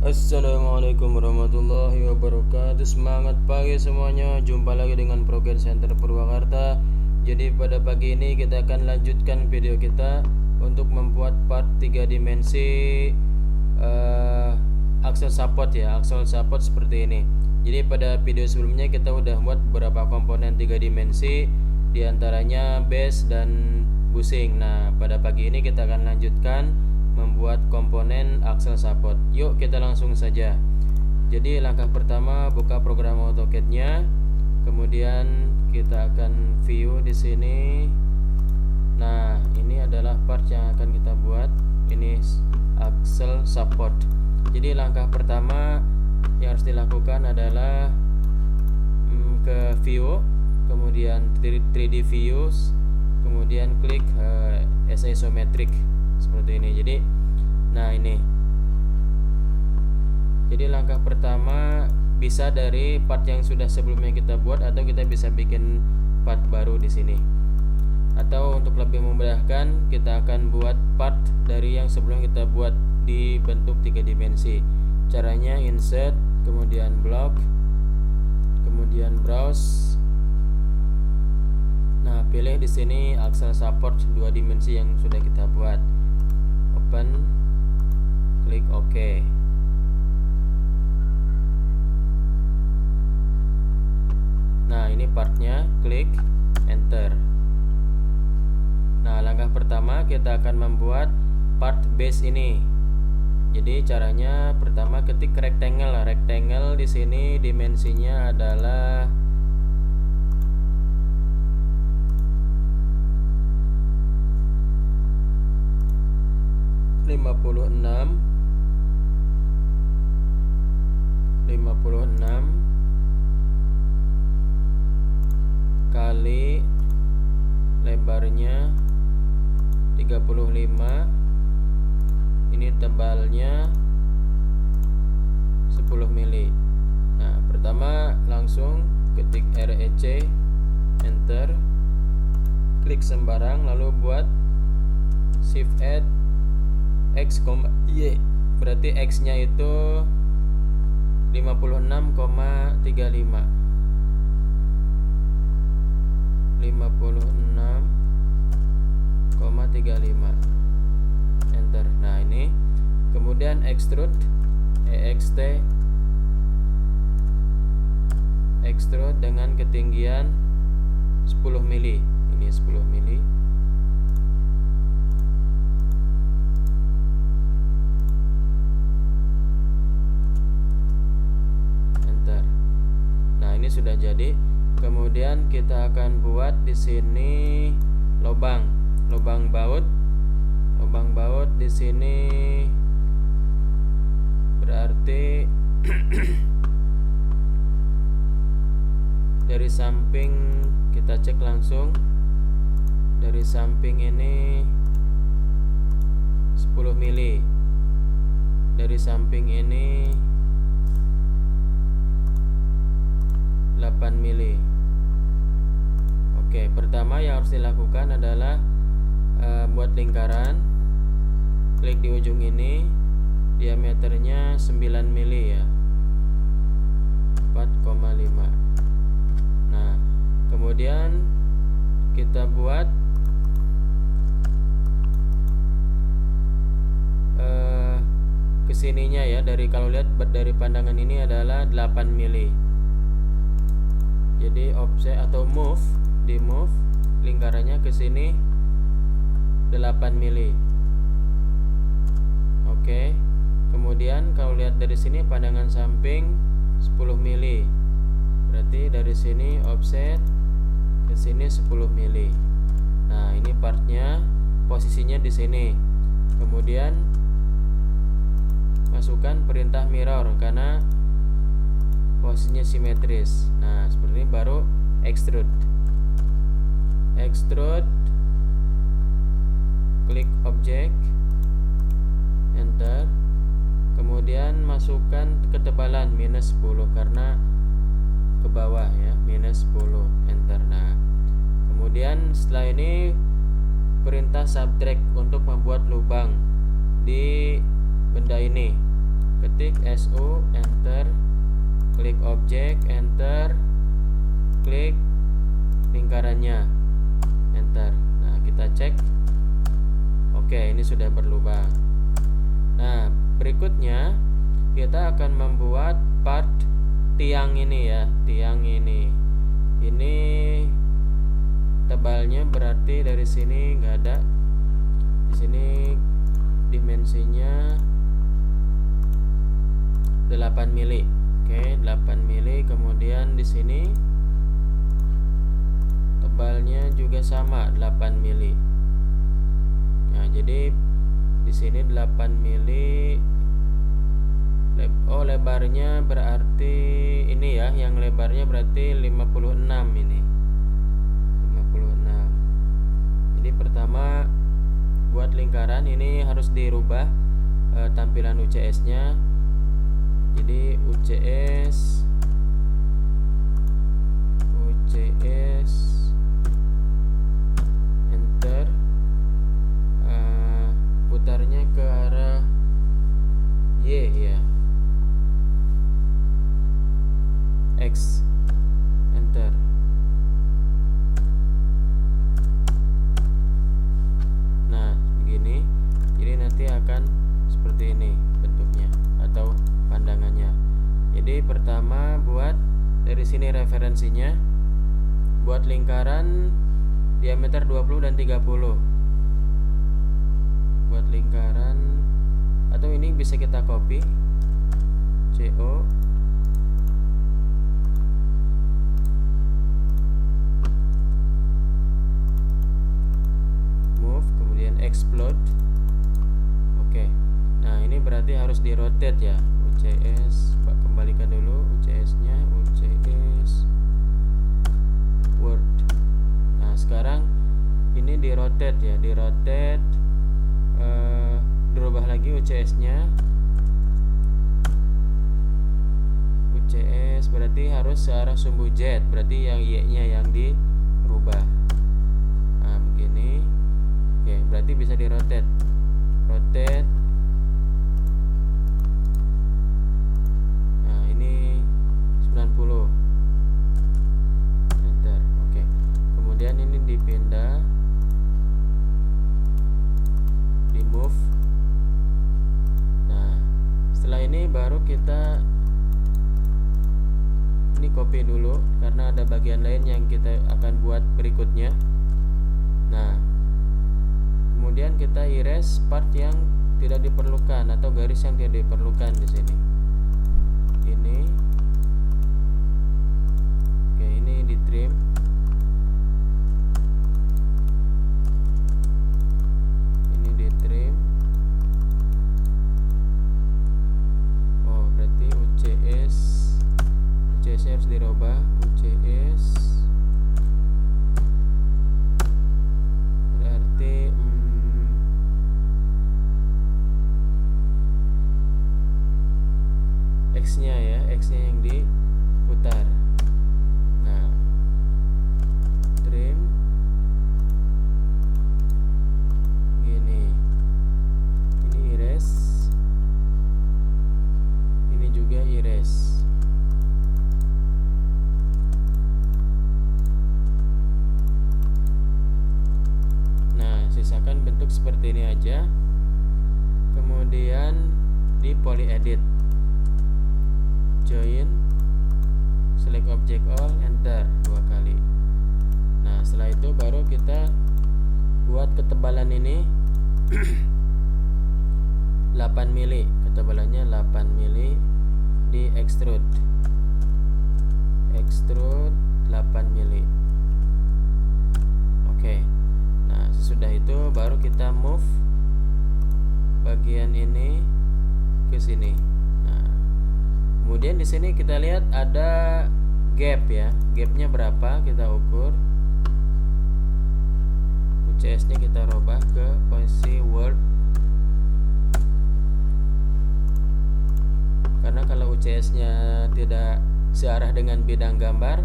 Assalamualaikum warahmatullahi wabarakatuh. Semangat pagi semuanya. Jumpa lagi dengan Progress Center Purwakarta. Jadi pada pagi ini kita akan lanjutkan video kita untuk membuat part 3 dimensi Axel support ya. Axel support seperti ini. Jadi pada video sebelumnya kita udah buat beberapa komponen 3 dimensi, diantaranya base dan bushing. Nah pada pagi ini kita akan lanjutkan membuat komponen Axel support. Yuk kita langsung saja. Jadi langkah pertama buka program AutoCAD-nya, kemudian kita akan view di sini. Nah ini adalah part yang akan kita buat. Ini Axel support. Jadi langkah pertama yang harus dilakukan adalah ke view, kemudian 3D views, kemudian klik as isometric seperti ini. Jadi langkah pertama bisa dari part yang sudah sebelumnya kita buat, atau kita bisa bikin part baru di sini. Atau untuk lebih memudahkan, kita akan buat part dari yang sebelumnya kita buat di bentuk 3 dimensi. Caranya insert, kemudian block, kemudian browse. Nah, pilih di sini Axel support 2 dimensi yang sudah kita buat. Open, klik OK. Nah, ini partnya, klik enter. Nah, langkah pertama kita akan membuat part base ini. Jadi caranya pertama ketik rectangle. Rectangle di sini dimensinya adalah 56 kali lebarnya 35. Ini tebalnya 10 mili. Nah, pertama langsung ketik REC, enter, klik sembarang, lalu buat shift add X, Y. Berarti X nya itu 56,35. 56,35, enter. Nah ini kemudian extrude, EXT, extrude dengan ketinggian 10 mili. Ini 10 mili. Enter. Nah ini sudah jadi. Kemudian kita akan buat di sini lubang baut. Lubang baut di sini berarti dari samping kita cek langsung. Dari samping ini 10 mili. Dari samping ini 8 mili. Oke, pertama yang harus dilakukan adalah buat lingkaran. Klik di ujung ini, diameternya 9 mili ya, 4,5. Nah, kemudian kita buat kesininya ya, dari kalau lihat dari pandangan ini adalah 8 mili. Jadi offset atau move lingkarannya ke sini 8 mili. Oke. Kemudian kalau lihat dari sini pandangan samping 10 mili. Berarti dari sini offset ke sini 10 mili. Nah, ini partnya, posisinya di sini. Kemudian masukkan perintah mirror karena posisinya simetris. Nah, seperti ini baru extrude. Klik object, enter. Kemudian masukkan ketebalan minus 10 karena ke bawah ya, minus 10, enter. Nah, kemudian setelah ini perintah subtract untuk membuat lubang di benda ini. Ketik ketik SU, enter, klik objek, enter, klik lingkarannya, enter. Nah, kita cek. Oke, ini sudah berlubang. Nah, berikutnya kita akan membuat part tiang ini ya, tiang ini. Ini tebalnya berarti dari sini nggak ada. Di sini dimensinya 8 mili. Oke, 8 mili. Kemudian di sini tebalnya juga sama 8 mili. Nah, jadi di sini 8 mili. Oh, lebarnya berarti ini ya, yang lebarnya berarti 56 ini. 56. Jadi pertama buat lingkaran ini harus dirubah tampilan UCS-nya. Jadi UCS enter, putarnya ke arah Y ya, X, enter. Nah, begini. Jadi nanti akan seperti ini bentuknya atau pandangannya. Jadi pertama buat dari sini referensinya, buat lingkaran diameter 20 dan 30. Buat lingkaran, atau ini bisa kita copy, CO, move, kemudian explode. Oke. Nah, ini berarti harus di rotate ya. UCS, kembalikan dulu UCS-nya, UCS Word. Nah, sekarang ini di rotate ya, di rotate, dirubah lagi UCS-nya. UCS berarti harus searah sumbu Z, berarti yang Y-nya yang dirubah. Nah, begini. Oke, berarti bisa di rotate. Rotate. Nah, ini 90. Enter. Oke. Kemudian ini dipindah, di move. Nah, setelah ini baru kita ini copy dulu karena ada bagian lain yang kita akan buat berikutnya. Nah, kemudian kita erase part yang tidak diperlukan atau garis yang tidak diperlukan di sini. Ini, oke, ini di trim. Ini di trim. Oh, berarti UCS-nya harus dirubah. UCS berarti X-nya ya, X-nya yang diputar. Nah, trim gini. Ini erase. Ini juga erase. Nah, sisakan bentuk seperti ini aja. Kemudian di poly edit, join, select object all, enter 2 kali. Nah, setelah itu baru kita buat ketebalan ini 8 mili, ketebalannya 8 mili, di extrude 8 mili. Oke. Nah, sesudah itu baru kita move bagian ini ke sini. Nah, kemudian di sini kita lihat ada gap ya. Gapnya berapa? Kita ukur. UCS-nya kita robah ke posisi Word. Karena kalau UCS-nya tidak searah dengan bidang gambar,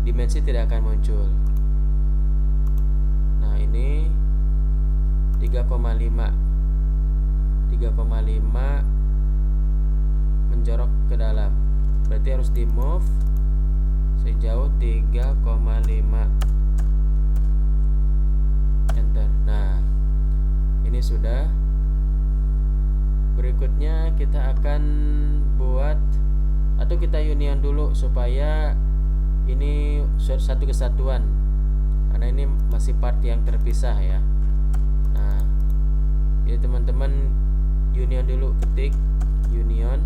dimensi tidak akan muncul. Nah, ini 3,5 menjorok ke dalam. Berarti harus di move sejauh 3,5. Enter. Nah, ini sudah. Berikutnya kita akan buat atau kita union dulu supaya ini satu kesatuan, karena ini masih part yang terpisah ya. Nah, jadi teman-teman union dulu, ketik union,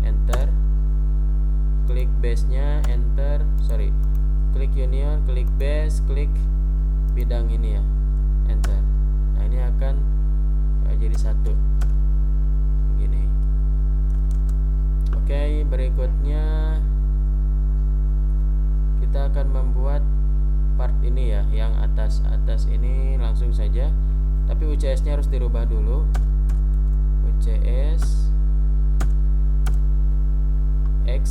enter, klik base nya, enter, klik union, klik base, klik bidang ini ya, enter. Nah, ini akan jadi satu begini. Oke, berikutnya kita akan membuat part ini ya, yang atas ini langsung saja, tapi UCS nya harus dirubah dulu. UCS X,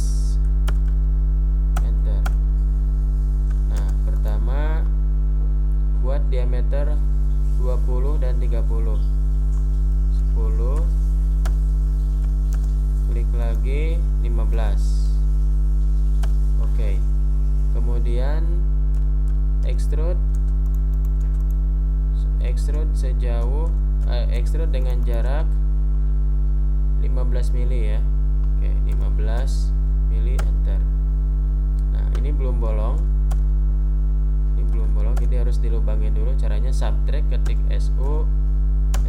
enter. Nah, pertama buat diameter 20 dan 30. 10, klik lagi 15. Oke. Kemudian extrude sejauh extrude dengan jarak 15 mili ya. Oke, 15 mili, enter. Nah, ini belum bolong. Jadi harus dilubangin dulu. Caranya subtract, ketik SU,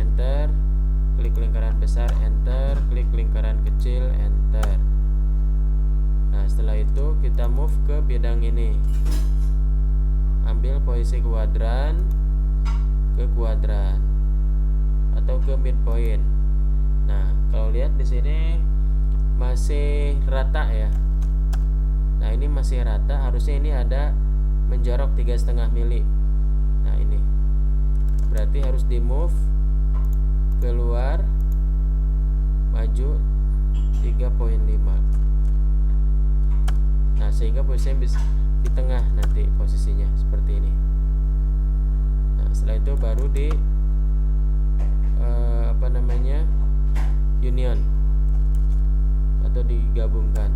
enter, klik lingkaran besar, enter, klik lingkaran kecil, enter. Nah, setelah itu kita move ke bidang ini. Ambil posisi kuadran ke kuadran atau ke midpoint. Nah, kalau lihat di sini masih rata ya. Nah, ini masih rata, harusnya ini ada menjorok 3,5 mili. Nah, ini berarti harus di move keluar, maju 3,5. Nah, sehingga posisinya bisa di tengah nanti posisinya seperti ini. Nah, setelah itu baru di union atau digabungkan.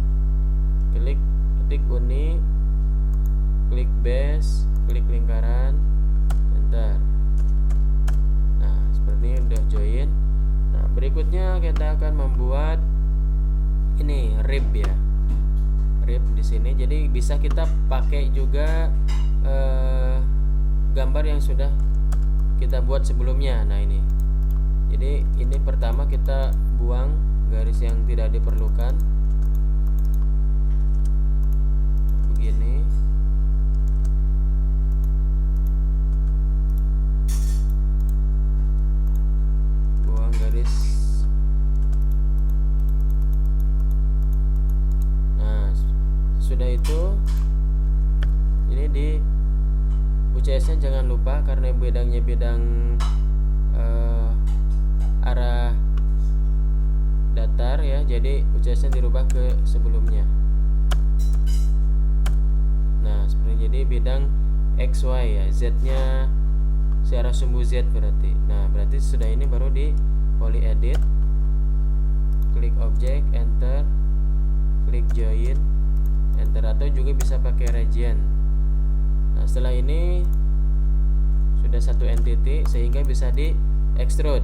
Ketik uni, klik base, klik lingkaran, enter. Nah, seperti ini udah join. Nah, berikutnya kita akan membuat ini rib ya. Rib di sini. Jadi bisa kita pakai juga gambar yang sudah kita buat sebelumnya. Nah, ini. Jadi ini pertama kita buang garis yang tidak diperlukan. Begini. Buang garis. Nah, sudah itu ini di UCS nya jangan lupa, karena bidangnya bidang arah datar ya, jadi UCS nya dirubah ke sebelumnya. Nah, seperti jadi bidang XY ya, Z nya searah sumbu Z berarti. Nah, berarti sudah ini baru di poly edit, klik object, enter, klik join, enter, atau juga bisa pakai region. Nah, setelah ini sudah satu entity sehingga bisa di extrude.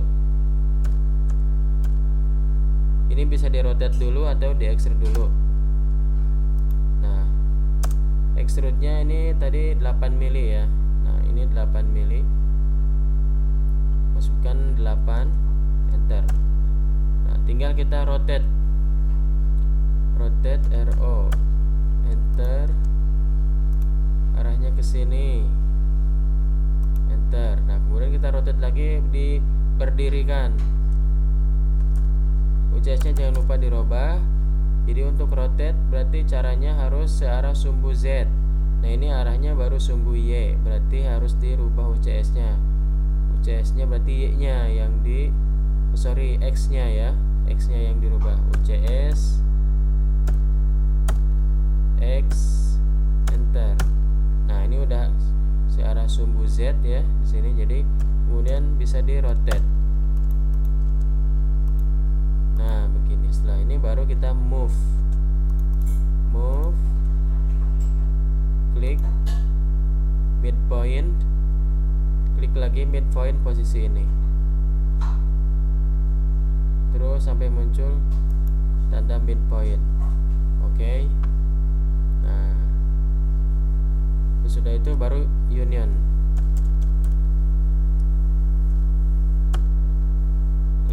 Ini bisa di rotate dulu atau di extrude dulu. Nah, extrude nya ini tadi 8 mili ya. Nah, ini 8 mili. Masukkan 8, enter. Nah, tinggal kita rotate RO, enter, arahnya ke sini, enter. Nah, kemudian kita rotate lagi, diberdirikan. UCS nya jangan lupa dirubah. Jadi untuk rotate berarti caranya harus searah sumbu Z. Nah, ini arahnya baru sumbu Y, berarti harus dirubah UCS nya. UCS nya berarti Y nya yang X nya ya, X nya yang dirubah. UCS X, enter. Nah, ini udah searah sumbu Z ya di sini, jadi kemudian bisa di rotate. Nah, begini. Setelah ini baru baru kita move, klik midpoint, klik lagi midpoint posisi ini, terus sampai muncul tanda midpoint. Oke. Nah, sesudah itu baru union,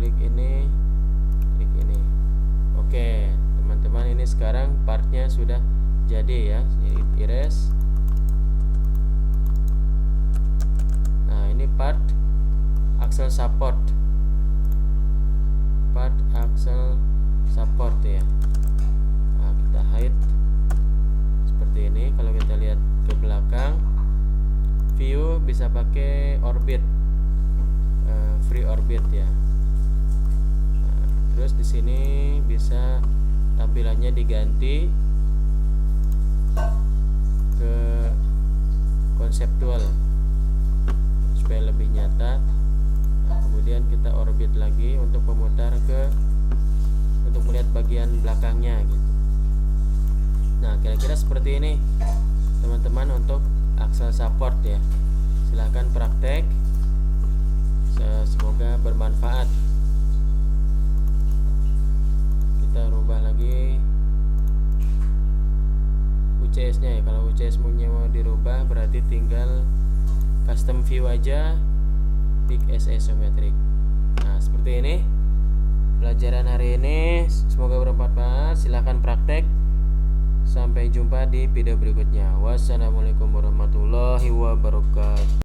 klik ini, klik ini. Oke, teman-teman, ini sekarang partnya sudah jadi ya. Erase. Nah, ini part axle support, ya. Nah, kita hide seperti ini. Kalau kita lihat ke belakang, view bisa pakai orbit, free orbit ya. Nah, terus di sini bisa tampilannya diganti ke konseptual supaya lebih nyata. Nah, kemudian kita orbit lagi untuk memutar untuk melihat bagian belakangnya gitu. Nah, kira-kira seperti ini teman-teman untuk axle support ya. Silahkan praktek, semoga bermanfaat. Kita rubah lagi UCS nya ya. Kalau UCS nya mau dirubah berarti tinggal custom view aja, pick as isometric. Nah, seperti ini pelajaran hari ini, semoga bermanfaat. Silahkan praktek. Sampai jumpa di video berikutnya. Wassalamualaikum warahmatullahi wabarakatuh.